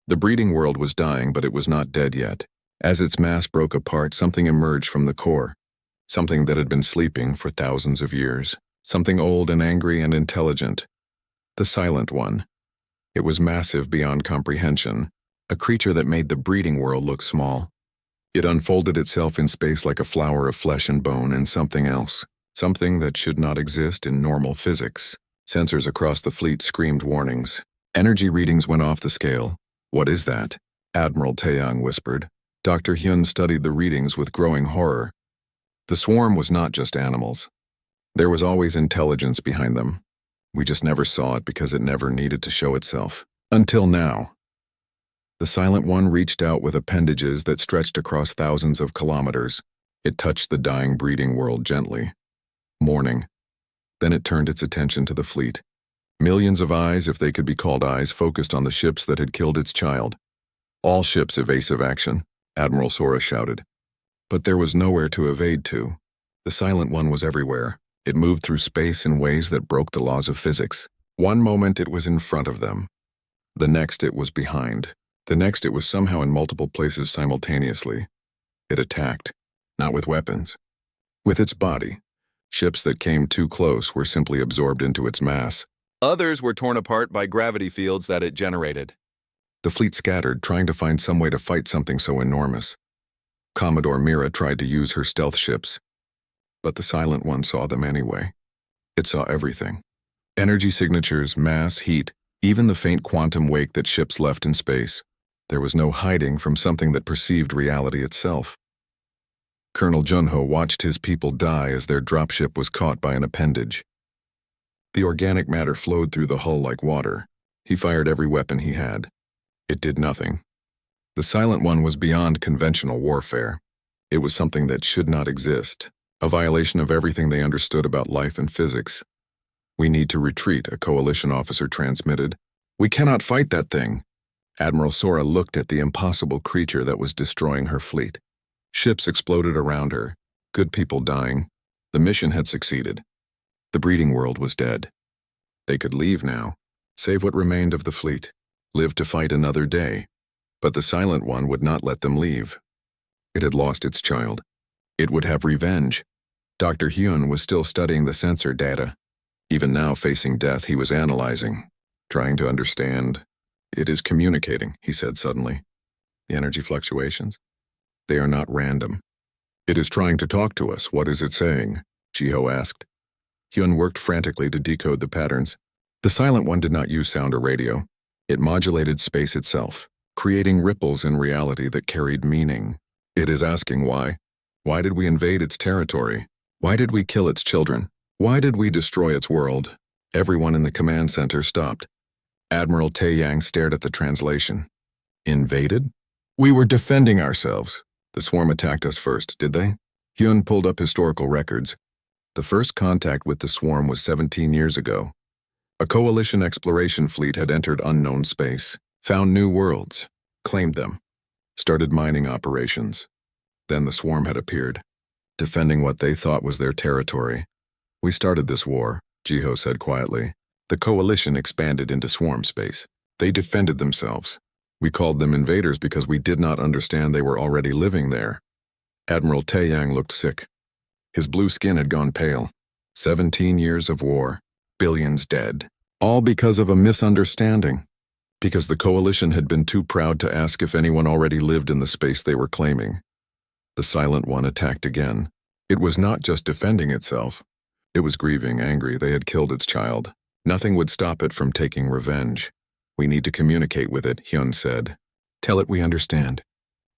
The breeding world was dying, but it was not dead yet. As its mass broke apart, something emerged from the core. Something that had been sleeping for thousands of years. Something old and angry and intelligent. The Silent One. It was massive beyond comprehension, a creature that made the breeding world look small. It unfolded itself in space like a flower of flesh and bone and something else. Something that should not exist in normal physics. Sensors across the fleet screamed warnings. Energy readings went off the scale. "What is that?" Admiral Taeyang whispered. Dr. Hyun studied the readings with growing horror. The swarm was not just animals. There was always intelligence behind them. We just never saw it because it never needed to show itself. Until now. The Silent One reached out with appendages that stretched across thousands of kilometers. It touched the dying breeding world gently. Mourning. Then it turned its attention to the fleet. Millions of eyes, if they could be called eyes, focused on the ships that had killed its child. "All ships evasive action," Admiral Sora shouted. But there was nowhere to evade to. The Silent One was everywhere. It moved through space in ways that broke the laws of physics. One moment it was in front of them. The next it was behind. The next it was somehow in multiple places simultaneously. It attacked, not with weapons. With its body. Ships that came too close were simply absorbed into its mass. Others were torn apart by gravity fields that it generated. The fleet scattered, trying to find some way to fight something so enormous. Commodore Mira tried to use her stealth ships. But the Silent One saw them anyway. It saw everything. Energy signatures, mass, heat, even the faint quantum wake that ships left in space. There was no hiding from something that perceived reality itself. Colonel Junho watched his people die as their dropship was caught by an appendage. The organic matter flowed through the hull like water. He fired every weapon he had. It did nothing. The Silent One was beyond conventional warfare. It was something that should not exist, a violation of everything they understood about life and physics. "We need to retreat," a coalition officer transmitted. "We cannot fight that thing." Admiral Sora looked at the impossible creature that was destroying her fleet. Ships exploded around her, good people dying. The mission had succeeded. The breeding world was dead. They could leave now, save what remained of the fleet, live to fight another day. But the Silent One would not let them leave. It had lost its child. It would have revenge. Dr. Hyun was still studying the sensor data. Even now, facing death, he was analyzing, trying to understand. "It is communicating," he said suddenly. "The energy fluctuations? They are not random. It is trying to talk to us. What is it saying?" Jiho asked. Hyun worked frantically to decode the patterns. The Silent One did not use sound or radio. It modulated space itself, creating ripples in reality that carried meaning. It is asking why. Why did we invade its territory? Why did we kill its children? Why did we destroy its world? Everyone in the command center stopped. Admiral Taeyang stared at the translation. "Invaded? We were defending ourselves. The swarm attacked us first, did they?" Hyun pulled up historical records. The first contact with the swarm was 17 years ago. A coalition exploration fleet had entered unknown space, found new worlds, claimed them, started mining operations. Then the swarm had appeared, defending what they thought was their territory. "We started this war," Jiho said quietly. "The coalition expanded into swarm space. They defended themselves. We called them invaders because we did not understand they were already living there." Admiral Taeyang looked sick. His blue skin had gone pale. 17 years of war, billions dead, all because of a misunderstanding. Because the coalition had been too proud to ask if anyone already lived in the space they were claiming. The Silent One attacked again. It was not just defending itself. It was grieving, angry they had killed its child. Nothing would stop it from taking revenge. "We need to communicate with it," Hyun said. "Tell it we understand.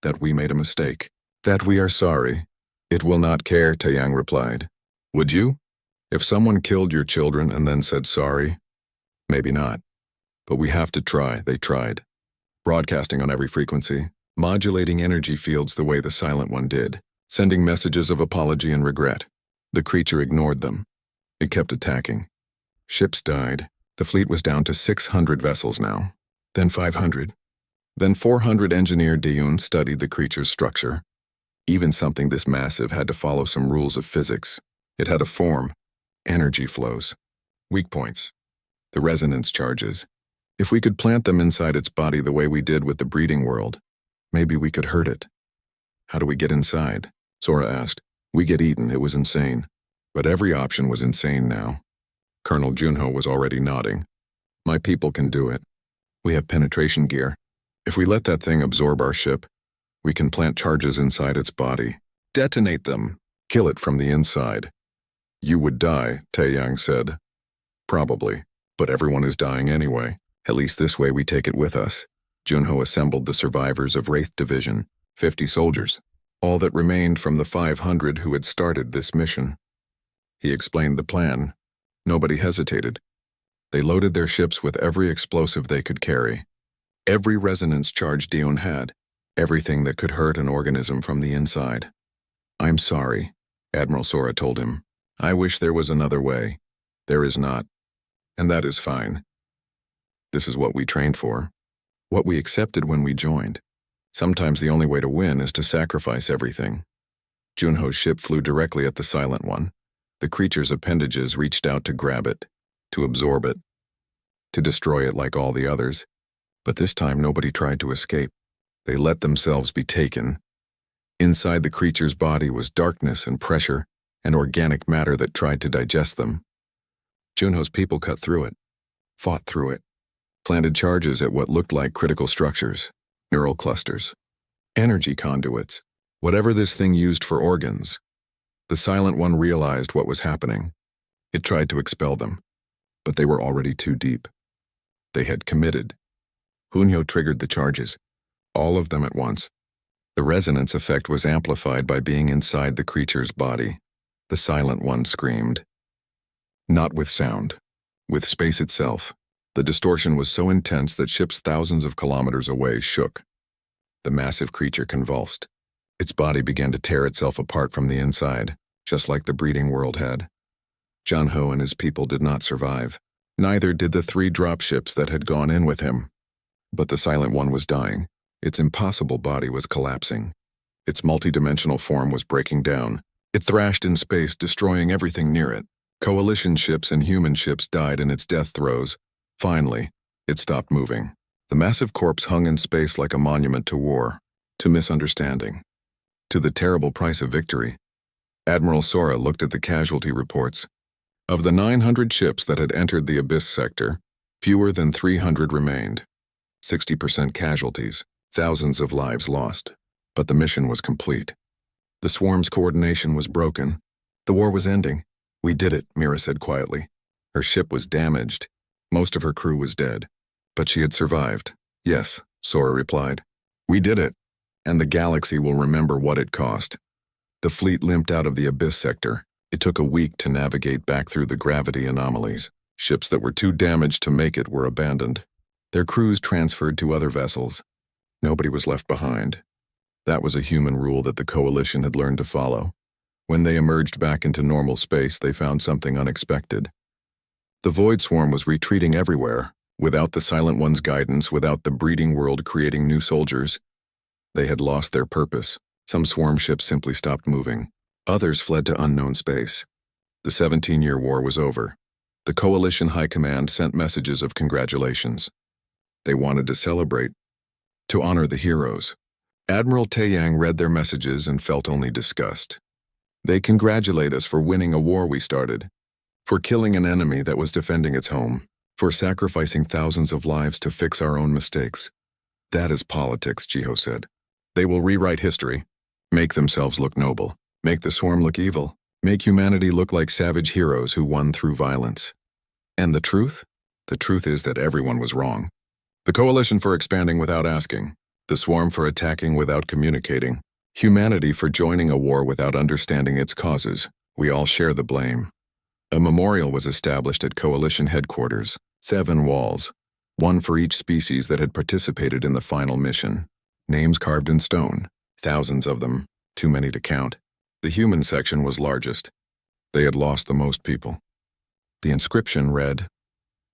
That we made a mistake. That we are sorry." "It will not care," Taeyang replied. "Would you? If someone killed your children and then said sorry? Maybe not. But we have to try." They tried. Broadcasting on every frequency, modulating energy fields the way the Silent One did, sending messages of apology and regret. The creature ignored them. It kept attacking. Ships died. The fleet was down to 600 vessels now. Then 500. Then 400. Engineer Diyun studied the creature's structure. Even something this massive had to follow some rules of physics. It had a form, energy flows, weak points, the resonance charges. If we could plant them inside its body the way we did with the breeding world, maybe we could hurt it. How do we get inside? Sora asked. We get eaten, it was insane. But every option was insane now. Colonel Junho was already nodding. My people can do it. We have penetration gear. If we let that thing absorb our ship, we can plant charges inside its body. Detonate them. Kill it from the inside. You would die, Taeyang said. Probably, but everyone is dying anyway. At least this way we take it with us. Junho assembled the survivors of Wraith Division, 50 soldiers, all that remained from the 500 who had started this mission. He explained the plan. Nobody hesitated. They loaded their ships with every explosive they could carry. Every resonance charge Dion had. Everything that could hurt an organism from the inside. I'm sorry, Admiral Sora told him. I wish there was another way. There is not. And that is fine. This is what we trained for. What we accepted when we joined. Sometimes the only way to win is to sacrifice everything. Junho's ship flew directly at the Silent One. The creature's appendages reached out to grab it, to absorb it, to destroy it like all the others. But this time nobody tried to escape. They let themselves be taken. Inside the creature's body was darkness and pressure and organic matter that tried to digest them. Junho's people cut through it, fought through it, planted charges at what looked like critical structures, neural clusters, energy conduits, whatever this thing used for organs. The Silent One realized what was happening. It tried to expel them, but they were already too deep. They had committed. Hunyo triggered the charges, all of them at once. The resonance effect was amplified by being inside the creature's body. The Silent One screamed. Not with sound, with space itself. The distortion was so intense that ships thousands of kilometers away shook. The massive creature convulsed. Its body began to tear itself apart from the inside, just like the breeding world had. Junho and his people did not survive. Neither did the 3 dropships that had gone in with him. But the Silent One was dying. Its impossible body was collapsing. Its multidimensional form was breaking down. It thrashed in space, destroying everything near it. Coalition ships and human ships died in its death throes. Finally, it stopped moving. The massive corpse hung in space like a monument to war, to misunderstanding, to the terrible price of victory. Admiral Sora looked at the casualty reports. Of the 900 ships that had entered the Abyss sector, fewer than 300 remained. 60% casualties, thousands of lives lost. But the mission was complete. The swarm's coordination was broken. The war was ending. We did it, Mira said quietly. Her ship was damaged. Most of her crew was dead. But she had survived. Yes, Sora replied. We did it. And the galaxy will remember what it cost. The fleet limped out of the Abyss sector. It took a week to navigate back through the gravity anomalies. Ships that were too damaged to make it were abandoned. Their crews transferred to other vessels. Nobody was left behind. That was a human rule that the Coalition had learned to follow. When they emerged back into normal space, they found something unexpected. The Void Swarm was retreating everywhere, without the Silent One's guidance, without the breeding world creating new soldiers. They had lost their purpose. Some swarm ships simply stopped moving. Others fled to unknown space. The 17-year war was over. The Coalition High Command sent messages of congratulations. They wanted to celebrate, to honor the heroes. Admiral Taeyang read their messages and felt only disgust. They congratulate us for winning a war we started, for killing an enemy that was defending its home, for sacrificing thousands of lives to fix our own mistakes. That is politics, Jiho said. They will rewrite history, make themselves look noble, make the swarm look evil, make humanity look like savage heroes who won through violence. And the truth? The truth is that everyone was wrong. The Coalition for expanding without asking, the swarm for attacking without communicating, humanity for joining a war without understanding its causes. We all share the blame. A memorial was established at Coalition headquarters, 7 walls, one for each species that had participated in the final mission. Names carved in stone, thousands of them, too many to count. The human section was largest. They had lost the most people. The inscription read,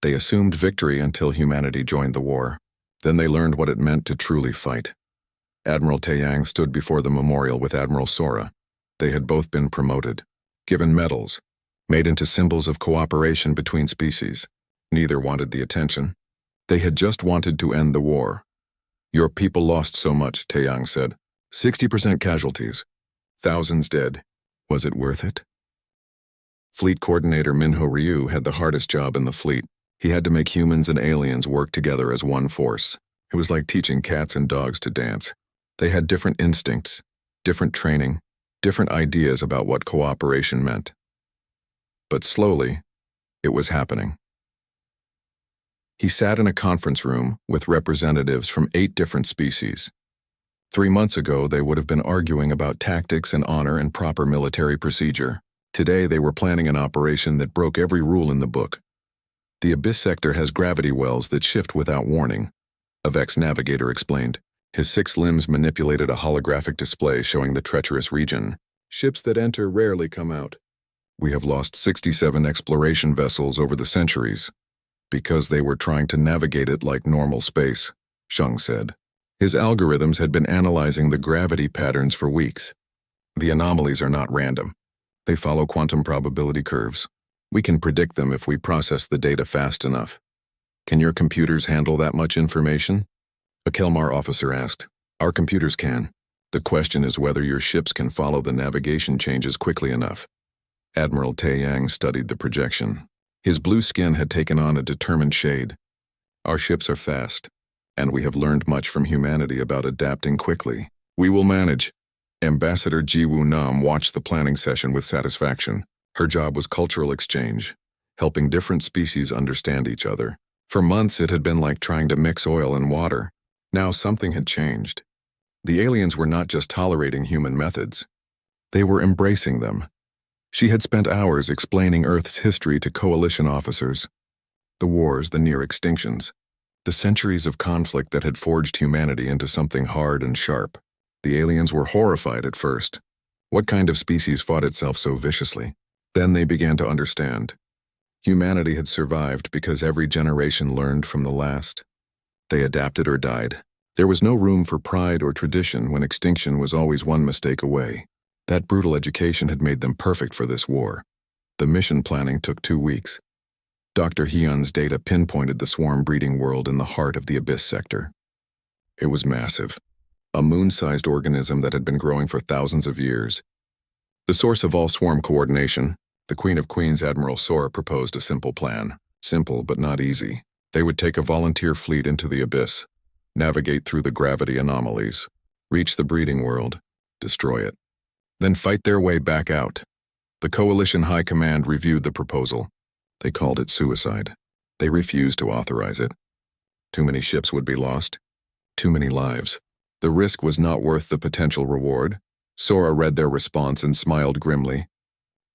"They assumed victory until humanity joined the war. Then they learned what it meant to truly fight." Admiral Taeyang stood before the memorial with Admiral Sora. They had both been promoted, given medals, made into symbols of cooperation between species. Neither wanted the attention. They had just wanted to end the war. Your people lost so much, Taeyang said. 60% casualties. Thousands dead. Was it worth it? Fleet Coordinator Minho Ryu had the hardest job in the fleet. He had to make humans and aliens work together as one force. It was like teaching cats and dogs to dance. They had different instincts, different training, different ideas about what cooperation meant. But slowly, it was happening. He sat in a conference room with representatives from 8 different species. 3 months ago, they would have been arguing about tactics and honor and proper military procedure. Today, they were planning an operation that broke every rule in the book. The Abyss sector has gravity wells that shift without warning, a Vex navigator explained. His 6 limbs manipulated a holographic display showing the treacherous region. Ships that enter rarely come out. We have lost 67 exploration vessels over the centuries, because they were trying to navigate it like normal space, Sheng said. His algorithms had been analyzing the gravity patterns for weeks. The anomalies are not random. They follow quantum probability curves. We can predict them if we process the data fast enough. Can your computers handle that much information? A Kelmar officer asked. Our computers can. The question is whether your ships can follow the navigation changes quickly enough. Admiral Taeyang studied the projection. His blue skin had taken on a determined shade. Our ships are fast, and we have learned much from humanity about adapting quickly. We will manage. Ambassador Jiwoo Nam watched the planning session with satisfaction. Her job was cultural exchange, helping different species understand each other. For months it had been like trying to mix oil and water. Now something had changed. The aliens were not just tolerating human methods. They were embracing them. She had spent hours explaining Earth's history to coalition officers. The wars, the near extinctions, the centuries of conflict that had forged humanity into something hard and sharp. The aliens were horrified at first. What kind of species fought itself so viciously? Then they began to understand. Humanity had survived because every generation learned from the last. They adapted or died. There was no room for pride or tradition when extinction was always one mistake away. That brutal education had made them perfect for this war. The mission planning took 2 weeks. Dr. Hyun's data pinpointed the swarm breeding world in the heart of the Abyss sector. It was massive. A moon-sized organism that had been growing for thousands of years. The source of all swarm coordination, the Queen of Queens Admiral Sora proposed a simple plan. Simple but not easy. They would take a volunteer fleet into the Abyss, navigate through the gravity anomalies, reach the breeding world, destroy it, then fight their way back out. The Coalition High Command reviewed the proposal. They called it suicide. They refused to authorize it. Too many ships would be lost. Too many lives. The risk was not worth the potential reward. Sora read their response and smiled grimly.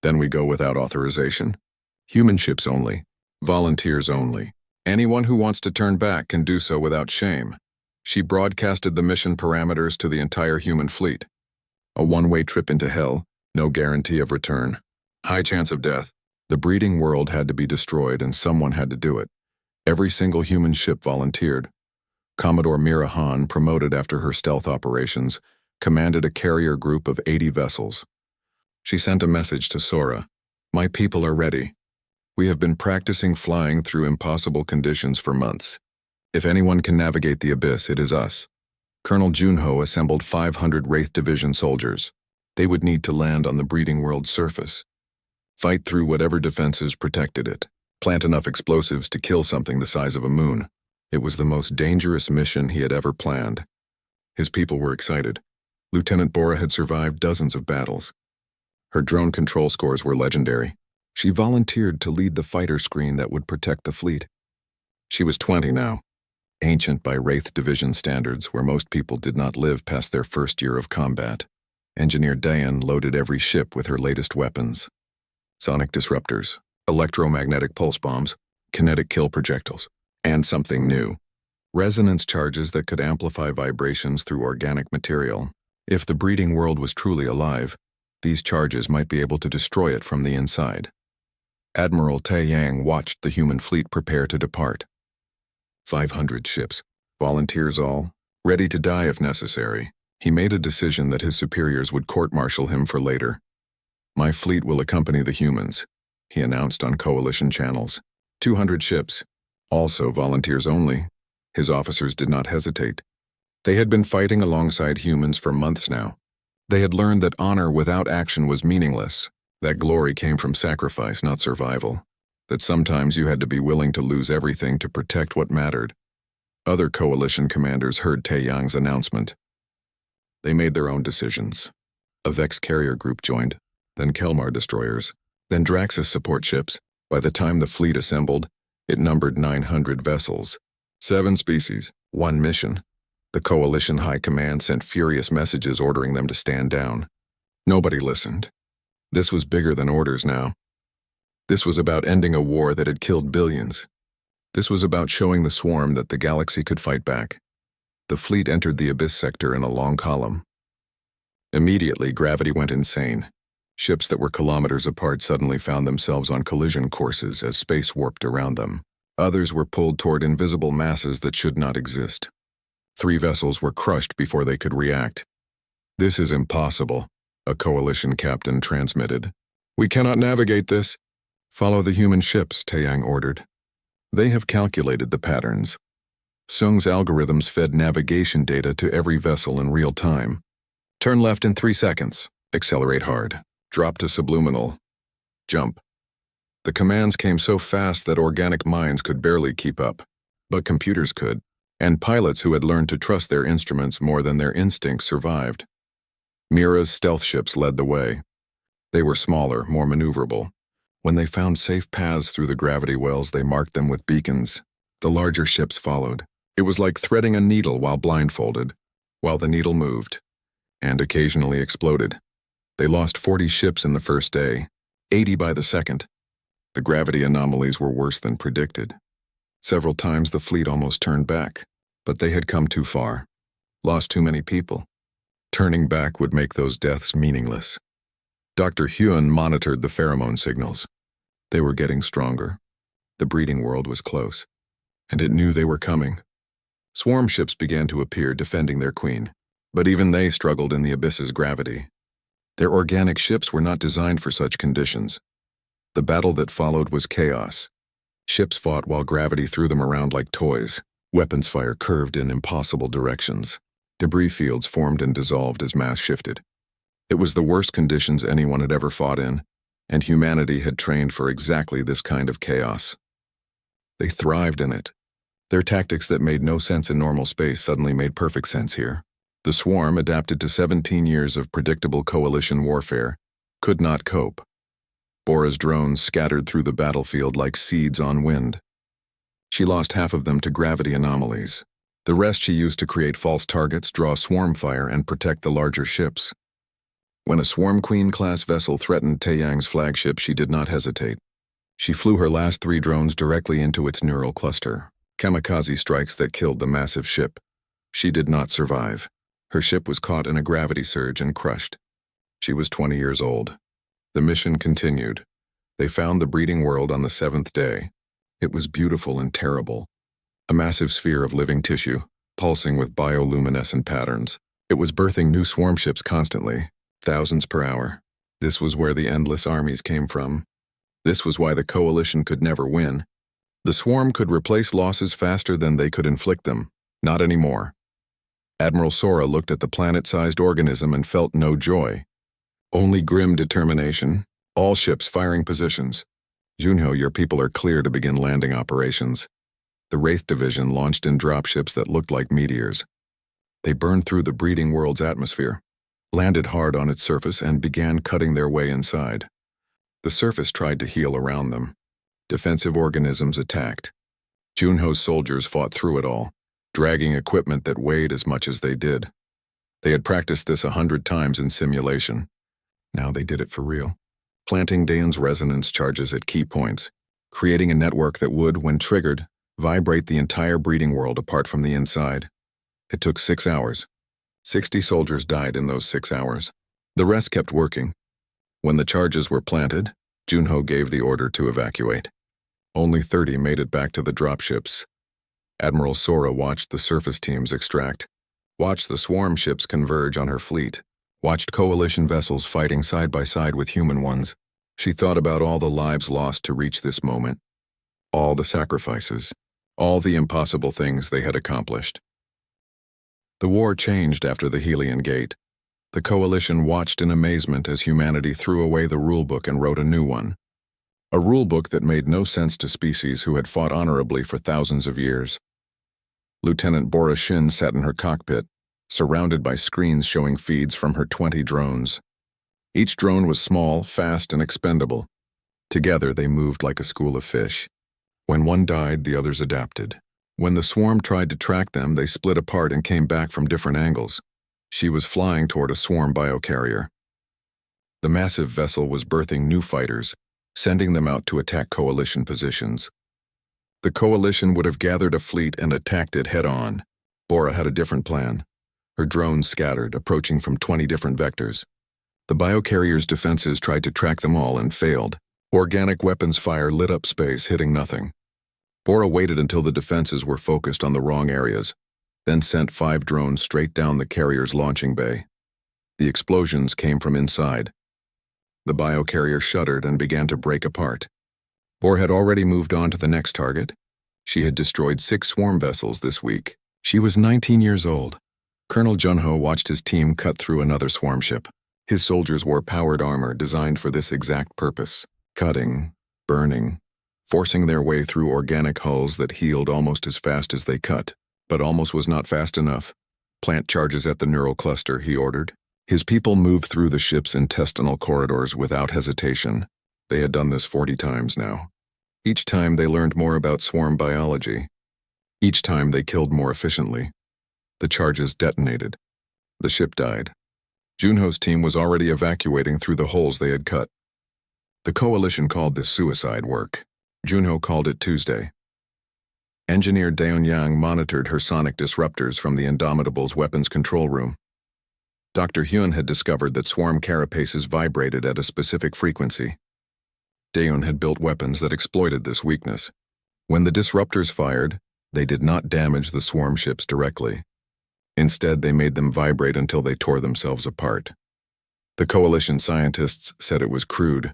Then we go without authorization. Human ships only. Volunteers only. Anyone who wants to turn back can do so without shame. She broadcasted the mission parameters to the entire human fleet. A one-way trip into hell, no guarantee of return. High chance of death. The breeding world had to be destroyed and someone had to do it. Every single human ship volunteered. Commodore Mira Han, promoted after her stealth operations, commanded a carrier group of 80 vessels. She sent a message to Sora. My people are ready. We have been practicing flying through impossible conditions for months. If anyone can navigate the Abyss, it is us. Colonel Junho assembled 500 Wraith Division soldiers. They would need to land on the breeding world's surface. Fight through whatever defenses protected it. Plant enough explosives to kill something the size of a moon. It was the most dangerous mission he had ever planned. His people were excited. Lieutenant Bora had survived dozens of battles. Her drone control scores were legendary. She volunteered to lead the fighter screen that would protect the fleet. She was 20 now, ancient by Wraith Division standards where most people did not live past their first year of combat. Engineer Dayan loaded every ship with her latest weapons. Sonic disruptors, electromagnetic pulse bombs, kinetic kill projectiles, and something new. Resonance charges that could amplify vibrations through organic material. If the breeding world was truly alive, these charges might be able to destroy it from the inside. Admiral Taeyang watched the human fleet prepare to depart. 500 ships, volunteers all, ready to die if necessary. He made a decision that his superiors would court-martial him for later. My fleet will accompany the humans, he announced on coalition channels. 200 ships, Also volunteers only. His officers did not hesitate. They had been fighting alongside humans for months now. They had learned that honor without action was meaningless, that glory came from sacrifice, not survival, that sometimes you had to be willing to lose everything to protect what mattered. Other coalition commanders heard Taeyang's announcement. They made their own decisions. A Vex carrier group joined, then Kelmar destroyers, then Draxus support ships. By the time the fleet assembled, it numbered 900 vessels, 7 species, 1 mission. The coalition high command sent furious messages ordering them to stand down. Nobody listened. This was bigger than orders now. This was about ending a war that had killed billions. This was about showing the swarm that the galaxy could fight back. The fleet entered the abyss sector in a long column. Immediately, gravity went insane. Ships that were kilometers apart suddenly found themselves on collision courses as space warped around them. Others were pulled toward invisible masses that should not exist. 3 vessels were crushed before they could react. "This is impossible," a coalition captain transmitted. "We cannot navigate this." "Follow the human ships," Taeyang ordered. They have calculated the patterns. Sung's algorithms fed navigation data to every vessel in real time. "Turn left in 3 seconds. Accelerate hard. Drop to subliminal. Jump." The commands came so fast that organic minds could barely keep up, but computers could, and pilots who had learned to trust their instruments more than their instincts survived. Mira's stealth ships led the way. They were smaller, more maneuverable. When they found safe paths through the gravity wells, they marked them with beacons. The larger ships followed. It was like threading a needle while blindfolded, while the needle moved, and occasionally exploded. They lost 40 ships in the first day, 80 by the second. The gravity anomalies were worse than predicted. Several times the fleet almost turned back, but they had come too far, lost too many people. Turning back would make those deaths meaningless. Dr. Hyun monitored the pheromone signals. They were getting stronger. The breeding world was close, and it knew they were coming. Swarm ships began to appear defending their queen, but even they struggled in the abyss's gravity. Their organic ships were not designed for such conditions. The battle that followed was chaos. Ships fought while gravity threw them around like toys. Weapons fire curved in impossible directions. Debris fields formed and dissolved as mass shifted. It was the worst conditions anyone had ever fought in, and humanity had trained for exactly this kind of chaos. They thrived in it. Their tactics that made no sense in normal space suddenly made perfect sense here. The swarm, adapted to 17 years of predictable coalition warfare, could not cope. Bora's drones scattered through the battlefield like seeds on wind. She lost half of them to gravity anomalies. The rest she used to create false targets, draw swarm fire, and protect the larger ships. When a Swarm Queen-class vessel threatened Taeyang's flagship, she did not hesitate. She flew her last 3 drones directly into its neural cluster, kamikaze strikes that killed the massive ship. She did not survive. Her ship was caught in a gravity surge and crushed. She was 20 years old. The mission continued. They found the breeding world on the 7th day. It was beautiful and terrible. A massive sphere of living tissue, pulsing with bioluminescent patterns. It was birthing new swarm ships constantly, thousands per hour. This was where the endless armies came from. This was why the coalition could never win. The swarm could replace losses faster than they could inflict them. Not anymore. Admiral Sora looked at the planet-sized organism and felt no joy. Only grim determination. All ships firing positions. Junho, your people are clear to begin landing operations. The Wraith Division launched in dropships that looked like meteors. They burned through the breeding world's atmosphere, landed hard on its surface, and began cutting their way inside. The surface tried to heal around them. Defensive organisms attacked. Junho's soldiers fought through it all, dragging equipment that weighed as much as they did. They had practiced this 100 times in simulation. Now they did it for real, planting Daeon's resonance charges at key points, creating a network that would, when triggered, vibrate the entire breeding world apart from the inside. It took 6 hours. 60 soldiers died in those 6 hours. The rest kept working. When the charges were planted, Junho gave the order to evacuate. Only 30 made it back to the dropships. Admiral Sora watched the surface teams extract, watched the swarm ships converge on her fleet, watched coalition vessels fighting side by side with human ones. She thought about all the lives lost to reach this moment, all the sacrifices, all the impossible things they had accomplished. The war changed after the Helion Gate. The Coalition watched in amazement as humanity threw away the rulebook and wrote a new one. A rulebook that made no sense to species who had fought honorably for thousands of years. Lieutenant Bora Shin sat in her cockpit, surrounded by screens showing feeds from her 20 drones. Each drone was small, fast, and expendable. Together they moved like a school of fish. When one died, the others adapted. When the swarm tried to track them, they split apart and came back from different angles. She was flying toward a swarm biocarrier. The massive vessel was birthing new fighters, sending them out to attack Coalition positions. The Coalition would have gathered a fleet and attacked it head-on. Bora had a different plan. Her drones scattered, approaching from 20 different vectors. The biocarrier's defenses tried to track them all and failed. Organic weapons fire lit up space, hitting nothing. Bora waited until the defenses were focused on the wrong areas, then sent 5 drones straight down the carrier's launching bay. The explosions came from inside. The biocarrier shuddered and began to break apart. Bora had already moved on to the next target. She had destroyed 6 swarm vessels this week. She was 19 years old. Colonel Junho watched his team cut through another swarm ship. His soldiers wore powered armor designed for this exact purpose. Cutting, burning, forcing their way through organic hulls that healed almost as fast as they cut. But almost was not fast enough. Plant charges at the neural cluster, he ordered. His people moved through the ship's intestinal corridors without hesitation. They had done this 40 times now. Each time they learned more about swarm biology. Each time they killed more efficiently. The charges detonated. The ship died. Junho's team was already evacuating through the holes they had cut. The Coalition called this suicide work. Junho called it Tuesday. Engineer Daeonyang monitored her sonic disruptors from the Indomitable's weapons control room. Dr. Hyun had discovered that swarm carapaces vibrated at a specific frequency. Daeon had built weapons that exploited this weakness. When the disruptors fired, they did not damage the swarm ships directly. Instead, they made them vibrate until they tore themselves apart. The Coalition scientists said it was crude,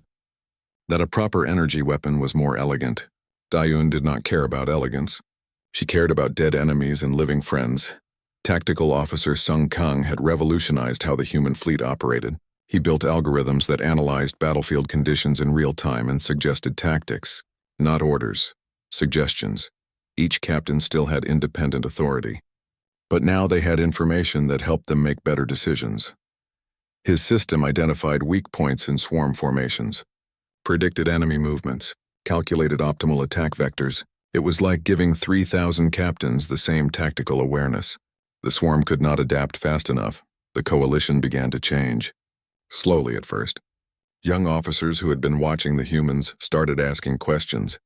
that a proper energy weapon was more elegant. Daeon did not care about elegance. She cared about dead enemies and living friends. Tactical Officer Sung Kang had revolutionized how the human fleet operated. He built algorithms that analyzed battlefield conditions in real time and suggested tactics, not orders, suggestions. Each captain still had independent authority. But now they had information that helped them make better decisions. His system identified weak points in swarm formations, predicted enemy movements, calculated optimal attack vectors. It was like giving 3,000 captains the same tactical awareness. The swarm could not adapt fast enough. The Coalition began to change. Slowly at first. Young officers who had been watching the humans started asking questions.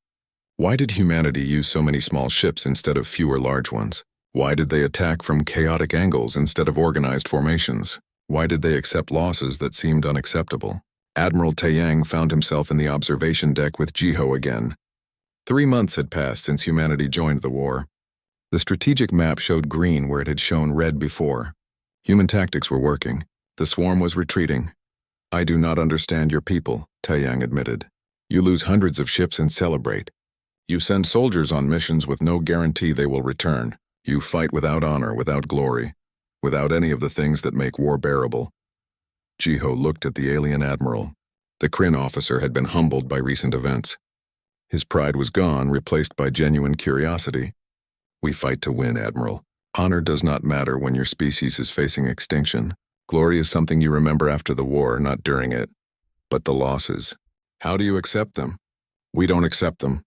Why did humanity use so many small ships instead of fewer large ones? Why did they attack from chaotic angles instead of organized formations? Why did they accept losses that seemed unacceptable? Admiral Taeyang found himself in the observation deck with Jiho again. 3 months had passed since humanity joined the war. The strategic map showed green where it had shown red before. Human tactics were working. The swarm was retreating. I do not understand your people, Taeyang admitted. You lose hundreds of ships and celebrate. You send soldiers on missions with no guarantee they will return. You fight without honor, without glory, without any of the things that make war bearable. Jiho looked at the alien admiral. The Kryn officer had been humbled by recent events. His pride was gone, replaced by genuine curiosity. We fight to win, Admiral. Honor does not matter when your species is facing extinction. Glory is something you remember after the war, not during it. But the losses, how do you accept them? We don't accept them.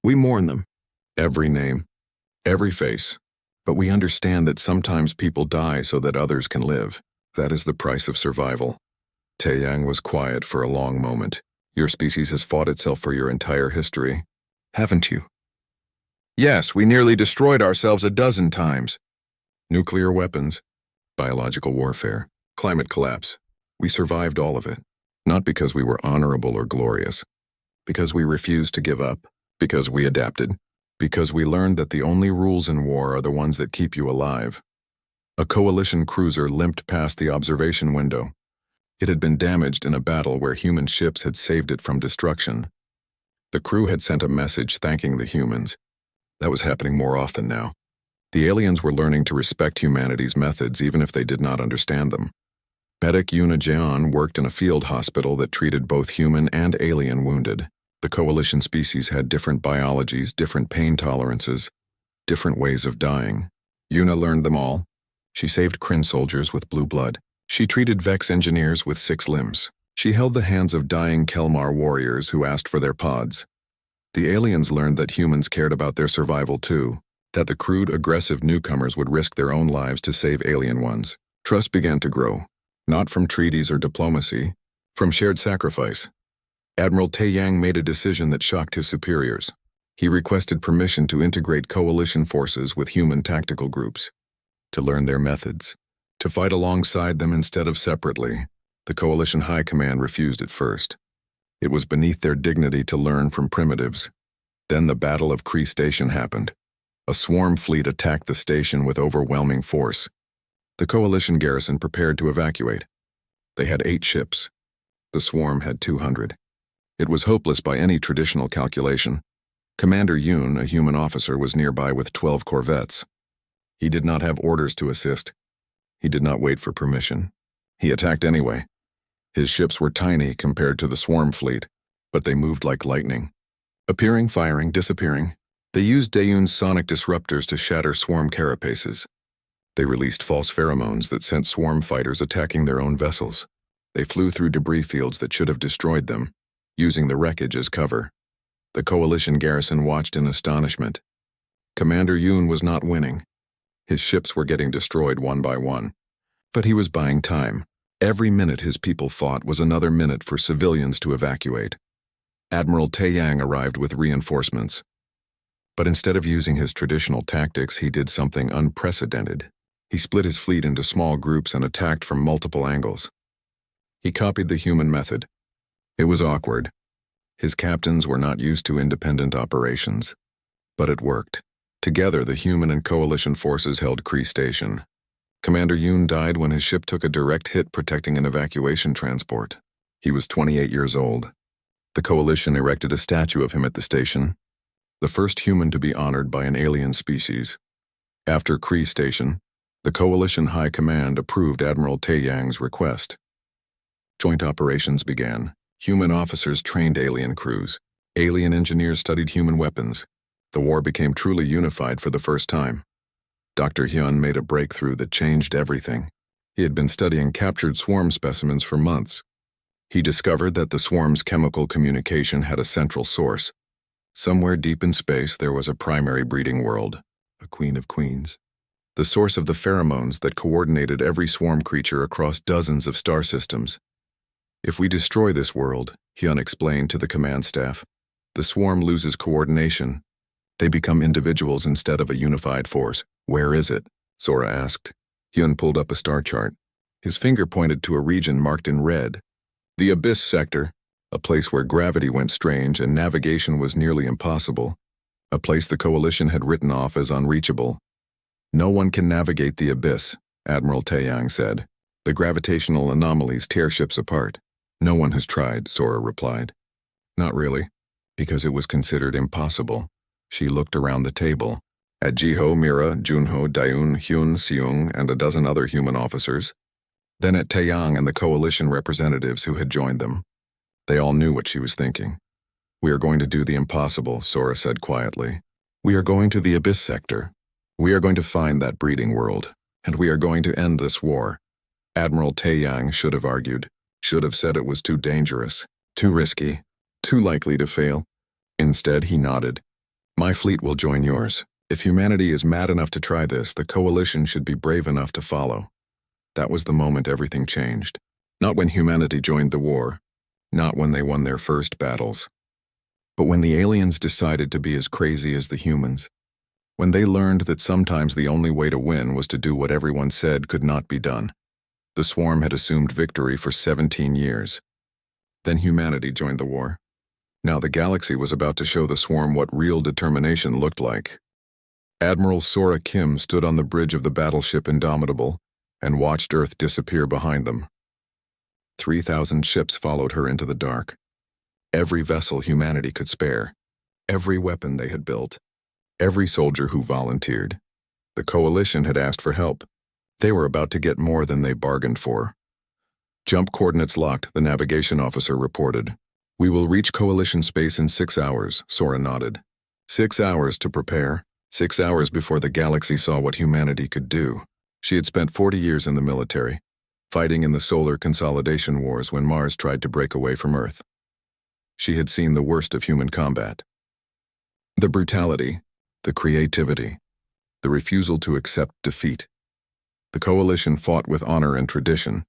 We mourn them. Every name, every face. But we understand that sometimes people die so that others can live. That is the price of survival. Taeyang was quiet for a long moment. Your species has fought itself for your entire history, haven't you? Yes, we nearly destroyed ourselves a dozen times. Nuclear weapons, biological warfare, climate collapse. We survived all of it. Not because we were honorable or glorious. Because we refused to give up. Because we adapted. Because we learned that the only rules in war are the ones that keep you alive. A Coalition cruiser limped past the observation window. It had been damaged in a battle where human ships had saved it from destruction. The crew had sent a message thanking the humans. That was happening more often now. The aliens were learning to respect humanity's methods even if they did not understand them. Medic Yuna Jeon worked in a field hospital that treated both human and alien wounded. The coalition species had different biologies, different pain tolerances, different ways of dying. Yuna learned them all. She saved Kryn soldiers with blue blood. She treated Vex engineers with 6 limbs. She held the hands of dying Kelmar warriors who asked for their pods. The aliens learned that humans cared about their survival too, that the crude, aggressive newcomers would risk their own lives to save alien ones. Trust began to grow, not from treaties or diplomacy, from shared sacrifice. Admiral Taeyang made a decision that shocked his superiors. He requested permission to integrate coalition forces with human tactical groups, to learn their methods, to fight alongside them instead of separately. The coalition high command refused at first. It was beneath their dignity to learn from primitives. Then the Battle of Kree Station happened. A swarm fleet attacked the station with overwhelming force. The coalition garrison prepared to evacuate. They had 8 ships. The swarm had 200. It was hopeless by any traditional calculation. Commander Yoon, a human officer, was nearby with 12 corvettes. He did not have orders to assist. He did not wait for permission. He attacked anyway. His ships were tiny compared to the swarm fleet, but they moved like lightning. Appearing, firing, disappearing. They used Daeun's sonic disruptors to shatter swarm carapaces. They released false pheromones that sent swarm fighters attacking their own vessels. They flew through debris fields that should have destroyed them, using the wreckage as cover. The coalition garrison watched in astonishment. Commander Yoon was not winning. His ships were getting destroyed one by one. But he was buying time. Every minute his people fought was another minute for civilians to evacuate. Admiral Taeyang arrived with reinforcements. But instead of using his traditional tactics, he did something unprecedented. He split his fleet into small groups and attacked from multiple angles. He copied the human method. It was awkward. His captains were not used to independent operations. But it worked. Together, the human and coalition forces held Kree Station. Commander Yoon died when his ship took a direct hit protecting an evacuation transport. He was 28 years old. The coalition erected a statue of him at the station, the first human to be honored by an alien species. After Kree Station, the coalition high command approved Admiral Taeyang's request. Joint operations began. Human officers trained alien crews. Alien engineers studied human weapons. The war became truly unified for the first time. Dr. Hyun made a breakthrough that changed everything. He had been studying captured swarm specimens for months. He discovered that the swarm's chemical communication had a central source. Somewhere deep in space there was a primary breeding world, a queen of queens. The source of the pheromones that coordinated every swarm creature across dozens of star systems. If we destroy this world, Hyun explained to the command staff, the swarm loses coordination. They become individuals instead of a unified force. Where is it? Sora asked. Hyun pulled up a star chart. His finger pointed to a region marked in red. The Abyss Sector, a place where gravity went strange and navigation was nearly impossible. A place the coalition had written off as unreachable. No one can navigate the Abyss, Admiral Taeyang said. The gravitational anomalies tear ships apart. No one has tried, Sora replied. Not really, because it was considered impossible. She looked around the table, at Jiho, Mira, Junho, Daeun, Hyun, Seung, and a dozen other human officers. Then at Taeyang and the coalition representatives who had joined them. They all knew what she was thinking. We are going to do the impossible, Sora said quietly. We are going to the Abyss Sector. We are going to find that breeding world, and we are going to end this war. Admiral Taeyang should have argued, should have said it was too dangerous, too risky, too likely to fail. Instead, he nodded. My fleet will join yours. If humanity is mad enough to try this, the coalition should be brave enough to follow. That was the moment everything changed. Not when humanity joined the war, not when they won their first battles, but when the aliens decided to be as crazy as the humans. When they learned that sometimes the only way to win was to do what everyone said could not be done. The swarm had assumed victory for 17 years. Then humanity joined the war. Now the galaxy was about to show the swarm what real determination looked like. Admiral Sora Kim stood on the bridge of the battleship Indomitable and watched Earth disappear behind them. 3,000 ships followed her into the dark. Every vessel humanity could spare, every weapon they had built, Every soldier who volunteered. The coalition had asked for help. They were about to get more than they bargained for. Jump coordinates locked, the navigation officer reported. We will reach coalition space in 6 hours, Sora nodded. 6 hours to prepare. 6 hours before the galaxy saw what humanity could do. She had spent 40 years in the military, fighting in the solar consolidation wars when Mars tried to break away from Earth. She had seen the worst of human combat. The brutality, the creativity, the refusal to accept defeat. The coalition fought with honor and tradition.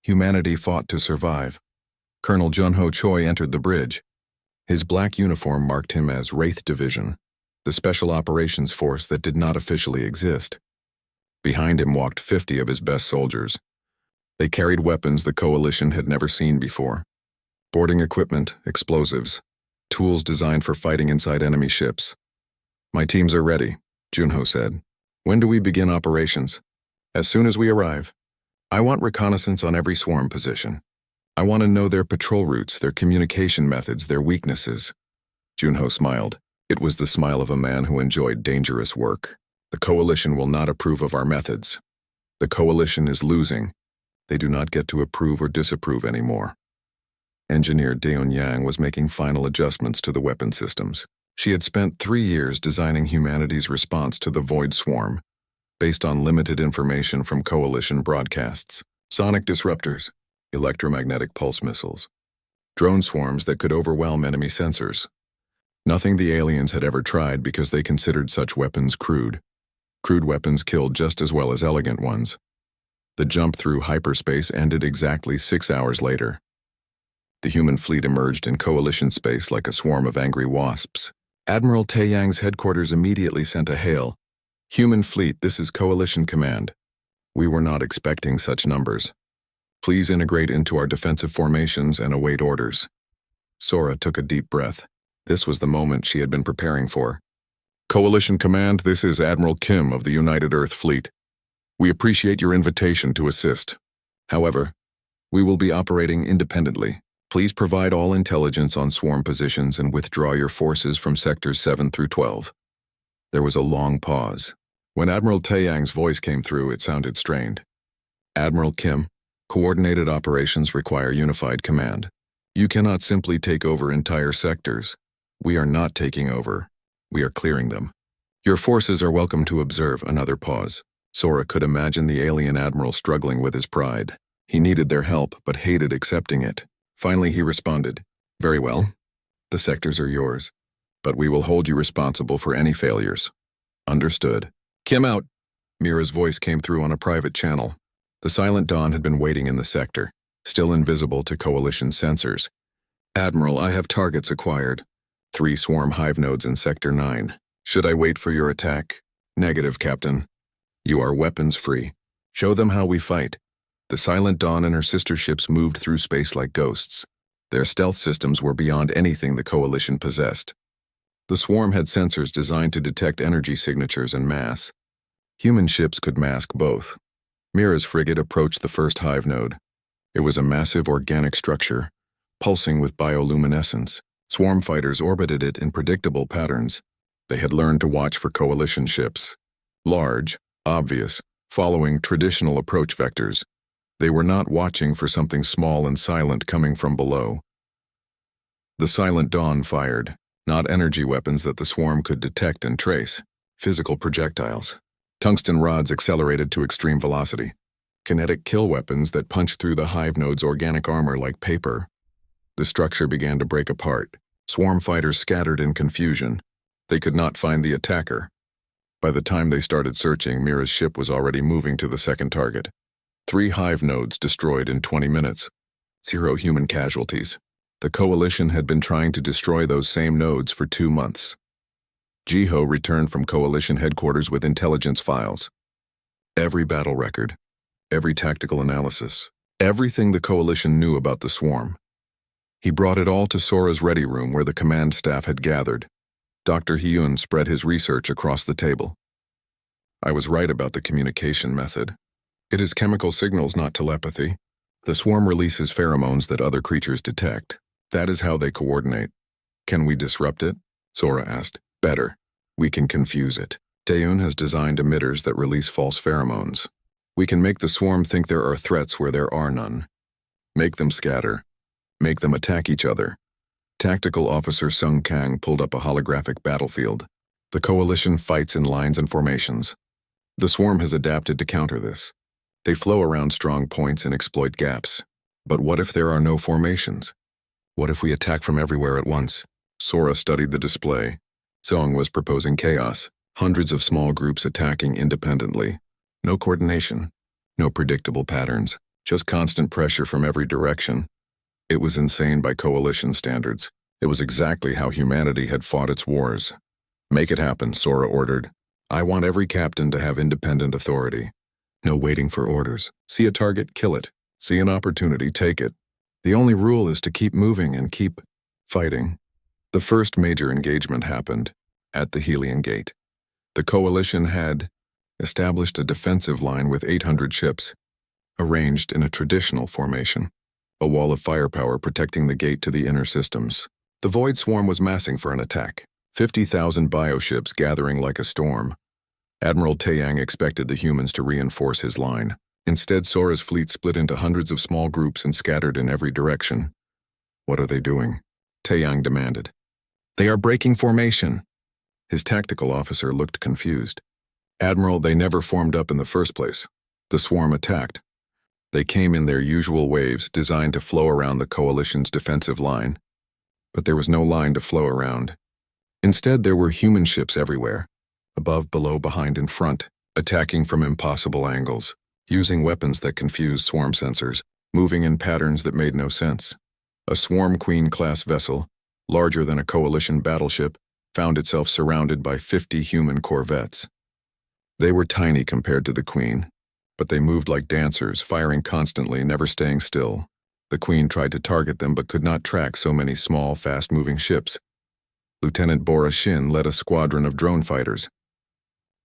Humanity fought to survive. Colonel Junho Choi entered the bridge. His black uniform marked him as Wraith Division, the special operations force that did not officially exist. Behind him walked 50 of his best soldiers. They carried weapons the coalition had never seen before. Boarding equipment, explosives, tools designed for fighting inside enemy ships. My teams are ready, Junho said. When do we begin operations? As soon as we arrive. I want reconnaissance on every swarm position. I want to know their patrol routes, their communication methods, their weaknesses. Junho smiled. It was the smile of a man who enjoyed dangerous work. The coalition will not approve of our methods. The coalition is losing. They do not get to approve or disapprove anymore. Engineer Daeun Yang was making final adjustments to the weapon systems. She had spent 3 years designing humanity's response to the Void Swarm, based on limited information from coalition broadcasts. Sonic disruptors, electromagnetic pulse missiles, drone swarms that could overwhelm enemy sensors. Nothing the aliens had ever tried because they considered such weapons crude. Crude weapons killed just as well as elegant ones. The jump through hyperspace ended exactly 6 hours later. The human fleet emerged in coalition space like a swarm of angry wasps. Admiral Taeyang's headquarters immediately sent a hail. Human fleet, this is Coalition Command. We were not expecting such numbers. Please integrate into our defensive formations and await orders. Sora took a deep breath. This was the moment she had been preparing for. Coalition Command, this is Admiral Kim of the United Earth Fleet. We appreciate your invitation to assist. However, we will be operating independently. Please provide all intelligence on swarm positions and withdraw your forces from sectors 7 through 12. There was a long pause. When Admiral Taeyang's voice came through, it sounded strained. Admiral Kim, coordinated operations require unified command. You cannot simply take over entire sectors. We are not taking over. We are clearing them. Your forces are welcome to observe. Another pause. Sora could imagine the alien admiral struggling with his pride. He needed their help, but hated accepting it. Finally, he responded, Very well. The sectors are yours, but we will hold you responsible for any failures. Understood. Kim out. Mira's voice came through on a private channel. The Silent Dawn had been waiting in the sector, still invisible to coalition sensors. Admiral, I have targets acquired. 3 swarm hive nodes in Sector 9. Should I wait for your attack? Negative, Captain. You are weapons free. Show them how we fight. The Silent Dawn and her sister ships moved through space like ghosts. Their stealth systems were beyond anything the Coalition possessed. The swarm had sensors designed to detect energy signatures and mass. Human ships could mask both. Mira's frigate approached the first hive node. It was a massive organic structure, pulsing with bioluminescence. Swarm fighters orbited it in predictable patterns. They had learned to watch for coalition ships. Large, obvious, following traditional approach vectors. They were not watching for something small and silent coming from below. The Silent Dawn fired, not energy weapons that the swarm could detect and trace, physical projectiles. Tungsten rods accelerated to extreme velocity. Kinetic kill weapons that punched through the hive node's organic armor like paper. The structure began to break apart. Swarm fighters scattered in confusion. They could not find the attacker. By the time they started searching, Mira's ship was already moving to the second target. 3 hive nodes destroyed in 20 minutes. 0 human casualties. The Coalition had been trying to destroy those same nodes for 2 months. Jiho returned from Coalition headquarters with intelligence files. Every battle record, every tactical analysis, everything the Coalition knew about the swarm. He brought it all to Sora's ready room where the command staff had gathered. Dr. Hyun spread his research across the table. I was right about the communication method. It is chemical signals, not telepathy. The swarm releases pheromones that other creatures detect. That is how they coordinate. Can we disrupt it? Sora asked. Better. We can confuse it. Taeyun has designed emitters that release false pheromones. We can make the swarm think there are threats where there are none. Make them scatter. Make them attack each other. Tactical Officer Sung Kang pulled up a holographic battlefield. The coalition fights in lines and formations. The swarm has adapted to counter this. They flow around strong points and exploit gaps. But what if there are no formations? What if we attack from everywhere at once? Sora studied the display. Zhong was proposing chaos. Hundreds of small groups attacking independently. No coordination. No predictable patterns. Just constant pressure from every direction. It was insane by coalition standards. It was exactly how humanity had fought its wars. Make it happen, Sora ordered. I want every captain to have independent authority. No waiting for orders. See a target, kill it. See an opportunity, take it. The only rule is to keep moving and keep fighting. The first major engagement happened at the Helion Gate. The coalition had established a defensive line with 800 ships, arranged in a traditional formation, a wall of firepower protecting the gate to the inner systems. The Void Swarm was massing for an attack, 50,000 bioships gathering like a storm. Admiral Taeyang expected the humans to reinforce his line. Instead, Sora's fleet split into hundreds of small groups and scattered in every direction. What are they doing? Taeyang demanded. They are breaking formation. His tactical officer looked confused. Admiral, they never formed up in the first place. The swarm attacked. They came in their usual waves, designed to flow around the coalition's defensive line. But there was no line to flow around. Instead, there were human ships everywhere, above, below, behind, and front, attacking from impossible angles, using weapons that confused swarm sensors, moving in patterns that made no sense. A Swarm Queen-class vessel, larger than a coalition battleship, found itself surrounded by 50 human corvettes. They were tiny compared to the Queen, but they moved like dancers, firing constantly, never staying still. The Queen tried to target them but could not track so many small, fast-moving ships. Lieutenant Bora Shin led a squadron of drone fighters.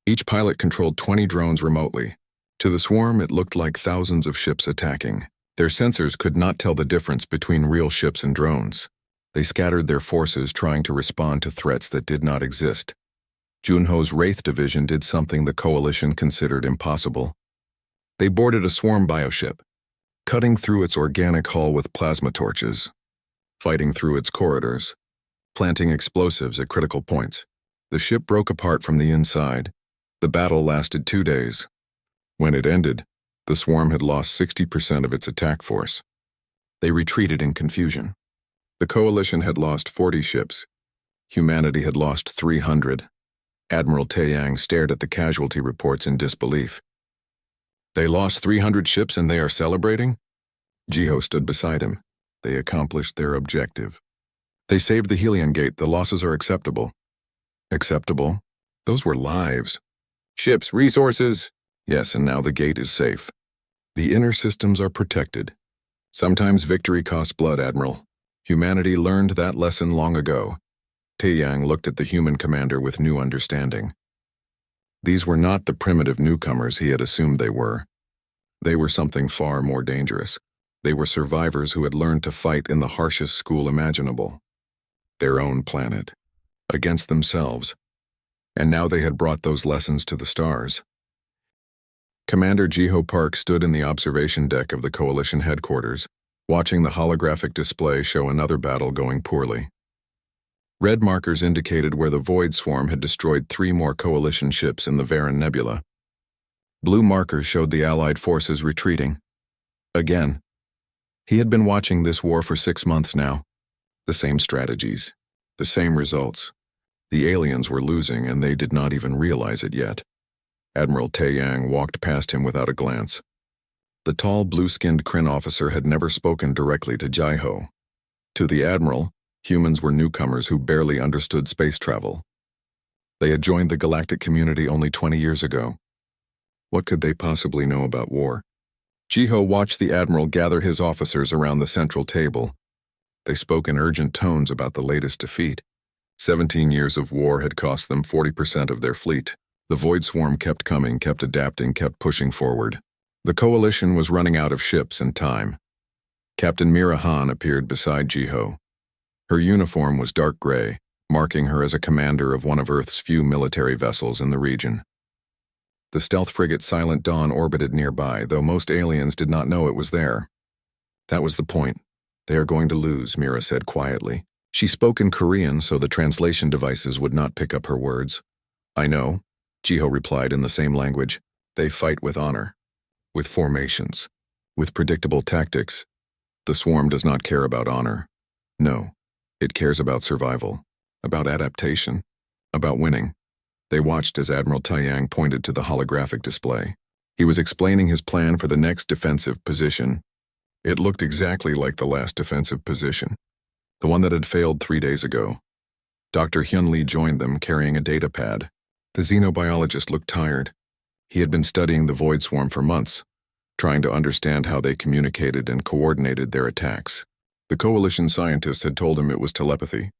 Each pilot controlled 20 drones remotely. To the swarm, it looked like thousands of ships attacking. Their sensors could not tell the difference between real ships and drones. They scattered their forces trying to respond to threats that did not exist. Junho's Wraith Division did something the coalition considered impossible. They boarded a swarm bioship, cutting through its organic hull with plasma torches, fighting through its corridors, planting explosives at critical points. The ship broke apart from the inside. The battle lasted 2 days. When it ended, the swarm had lost 60% of its attack force. They retreated in confusion. The coalition had lost 40 ships. Humanity had lost 300. Admiral Taeyang stared at the casualty reports in disbelief. They lost 300 ships and they are celebrating? Jiho stood beside him. They accomplished their objective. They saved the Helion Gate. The losses are acceptable. Acceptable? Those were lives. Ships, resources. Yes, and now the gate is safe. The inner systems are protected. Sometimes victory costs blood, Admiral. Humanity learned that lesson long ago. Taeyang looked at the human commander with new understanding. These were not the primitive newcomers he had assumed they were. They were something far more dangerous. They were survivors who had learned to fight in the harshest school imaginable. Their own planet. Against themselves. And now they had brought those lessons to the stars. Commander Jiho Park stood in the observation deck of the Coalition headquarters, watching the holographic display show another battle going poorly. Red markers indicated where the Void Swarm had destroyed 3 more Coalition ships in the Varan Nebula. Blue markers showed the Allied forces retreating. Again. He had been watching this war for 6 months now. The same strategies. The same results. The aliens were losing and they did not even realize it yet. Admiral Taeyang walked past him without a glance. The tall, blue-skinned Kryn officer had never spoken directly to Jiho. To the Admiral, humans were newcomers who barely understood space travel. They had joined the galactic community only 20 years ago. What could they possibly know about war? Jiho watched the Admiral gather his officers around the central table. They spoke in urgent tones about the latest defeat. 17 years of war had cost them 40% of their fleet. The Void Swarm kept coming, kept adapting, kept pushing forward. The Coalition was running out of ships and time. Captain Mira Han appeared beside Jiho. Her uniform was dark gray, marking her as a commander of one of Earth's few military vessels in the region. The stealth frigate Silent Dawn orbited nearby, though most aliens did not know it was there. That was the point. They are going to lose, Mira said quietly. She spoke in Korean, so the translation devices would not pick up her words. I know, Jiho replied in the same language. They fight with honor, with formations, with predictable tactics. The swarm does not care about honor. No, it cares about survival, about adaptation, about winning. They watched as Admiral Taiyang pointed to the holographic display. He was explaining his plan for the next defensive position. It looked exactly like the last defensive position, the one that had failed 3 days ago. Dr. Hyun Lee joined them carrying a data pad. The xenobiologist looked tired. He had been studying the Void Swarm for months, trying to understand how they communicated and coordinated their attacks. The Coalition scientist had told him it was telepathy,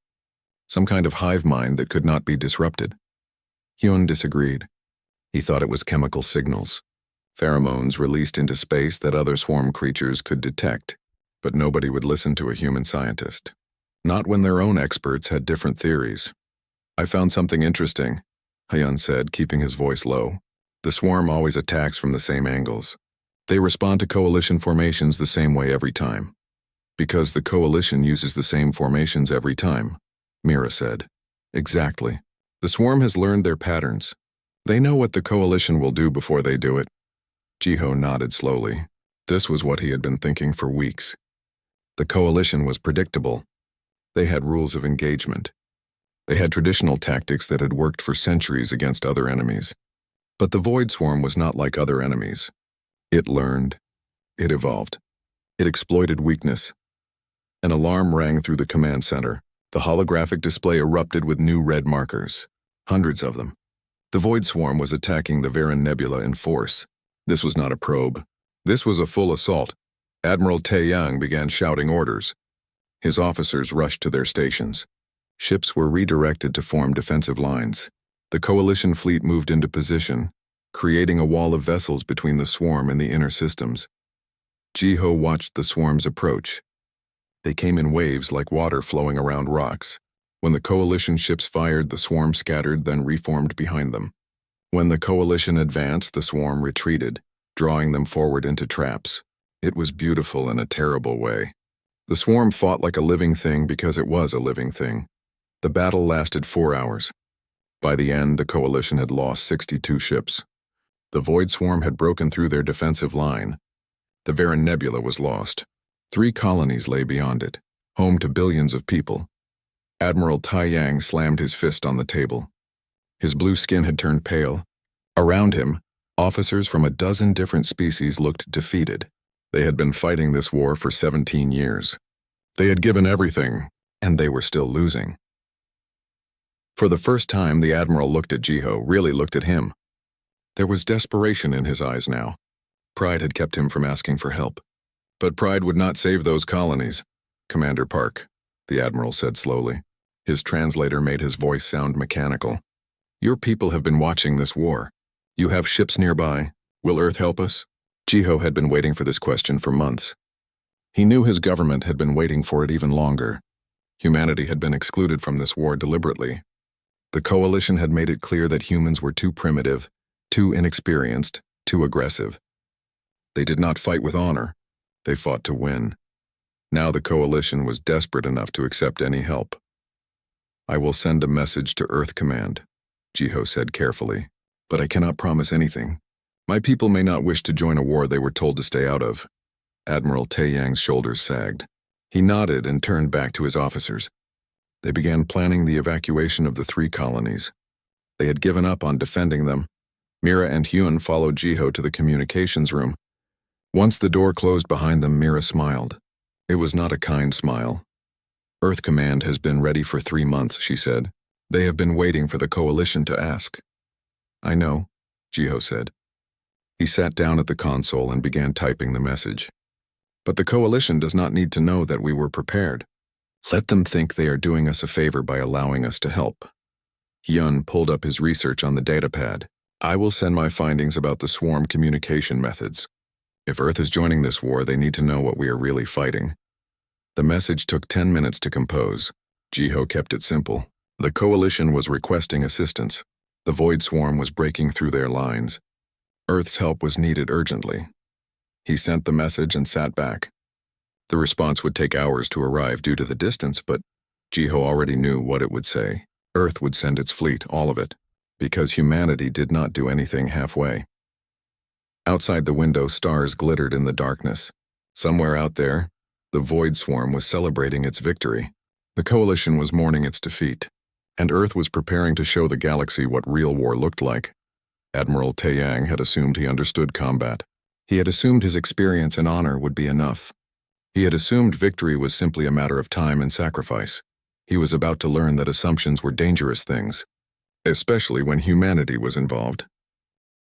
some kind of hive mind that could not be disrupted. Hyun disagreed. He thought it was chemical signals, pheromones released into space that other swarm creatures could detect, but nobody would listen to a human scientist. Not when their own experts had different theories. I found something interesting, Hyun said, keeping his voice low. The swarm always attacks from the same angles. They respond to coalition formations the same way every time. Because the coalition uses the same formations every time, Mira said. Exactly. The swarm has learned their patterns. They know what the coalition will do before they do it. Jiho nodded slowly. This was what he had been thinking for weeks. The coalition was predictable. They had rules of engagement. They had traditional tactics that had worked for centuries against other enemies. But the Void Swarm was not like other enemies. It learned. It evolved. It exploited weakness. An alarm rang through the command center. The holographic display erupted with new red markers. Hundreds of them. The Void Swarm was attacking the Varan Nebula in force. This was not a probe. This was a full assault. Admiral Taeyang began shouting orders. His officers rushed to their stations. Ships were redirected to form defensive lines. The coalition fleet moved into position, creating a wall of vessels between the swarm and the inner systems. Jiho watched the swarms approach. They came in waves like water flowing around rocks. When the coalition ships fired, the swarm scattered, then reformed behind them. When the coalition advanced, the swarm retreated, drawing them forward into traps. It was beautiful in a terrible way. The swarm fought like a living thing because it was a living thing. The battle lasted 4 hours. By the end, the coalition had lost 62 ships. The Void Swarm had broken through their defensive line. The Varan Nebula was lost. 3 colonies lay beyond it, home to billions of people. Admiral Taiyang slammed his fist on the table. His blue skin had turned pale. Around him, officers from a dozen different species looked defeated. They had been fighting this war for 17 years. They had given everything, and they were still losing. For the first time, the Admiral looked at Jiho, really looked at him. There was desperation in his eyes now. Pride had kept him from asking for help. But pride would not save those colonies. Commander Park, the Admiral said slowly. His translator made his voice sound mechanical. Your people have been watching this war. You have ships nearby. Will Earth help us? Jiho had been waiting for this question for months. He knew his government had been waiting for it even longer. Humanity had been excluded from this war deliberately. The coalition had made it clear that humans were too primitive, too inexperienced, too aggressive. They did not fight with honor. They fought to win. Now the coalition was desperate enough to accept any help. I will send a message to Earth Command, Jiho said carefully, but I cannot promise anything. My people may not wish to join a war they were told to stay out of. Admiral Taeyang's shoulders sagged. He nodded and turned back to his officers. They began planning the evacuation of the 3 colonies. They had given up on defending them. Mira and Hyun followed Jiho to the communications room. Once the door closed behind them, Mira smiled. It was not a kind smile. Earth Command has been ready for 3 months, she said. They have been waiting for the coalition to ask. I know, Jiho said. He sat down at the console and began typing the message. But the coalition does not need to know that we were prepared. Let them think they are doing us a favor by allowing us to help. Hyun pulled up his research on the datapad. I will send my findings about the swarm communication methods. If Earth is joining this war, they need to know what we are really fighting. The message took 10 minutes to compose. Jiho kept it simple. The coalition was requesting assistance. The Void Swarm was breaking through their lines. Earth's help was needed urgently. He sent the message and sat back. The response would take hours to arrive due to the distance, but Jiho already knew what it would say. Earth would send its fleet, all of it, because humanity did not do anything halfway. Outside the window, stars glittered in the darkness. Somewhere out there, the Void Swarm was celebrating its victory. The coalition was mourning its defeat, and Earth was preparing to show the galaxy what real war looked like. Admiral Taeyang had assumed he understood combat. He had assumed his experience and honor would be enough. He had assumed victory was simply a matter of time and sacrifice. He was about to learn that assumptions were dangerous things, especially when humanity was involved.